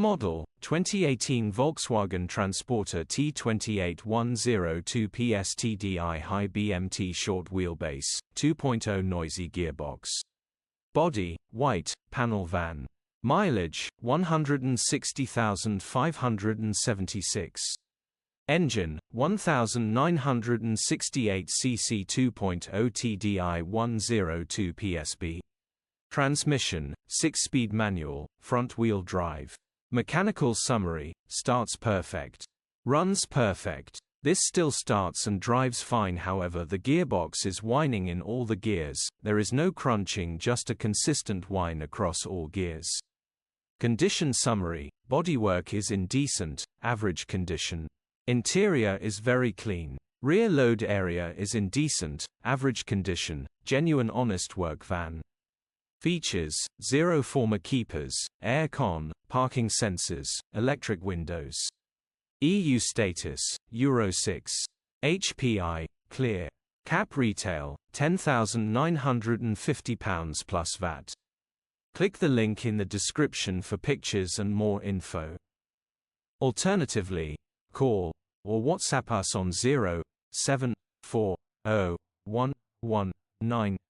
Model, 2018 Volkswagen Transporter T28 102PS TDI High BMT Short Wheelbase, 2.0 Noisy Gearbox. Body, white, panel van. Mileage, 160,576. Engine, 1968 cc 2.0 TDI 102 PSB. Transmission, 6-speed manual, front-wheel drive. Mechanical summary, starts perfect. Runs perfect. This still starts and drives fine, however the gearbox is whining in all the gears, there is no crunching, just a consistent whine across all gears. Condition summary, bodywork is in decent, average condition. Interior is very clean. Rear load area is in decent, average condition, genuine honest work van. Features, 0 former keepers, air con, parking sensors, electric windows. EU status, Euro 6. HPI, clear. Cap retail, £10,950 plus VAT. Click the link in the description for pictures and more info. Alternatively, call or WhatsApp us on 0740119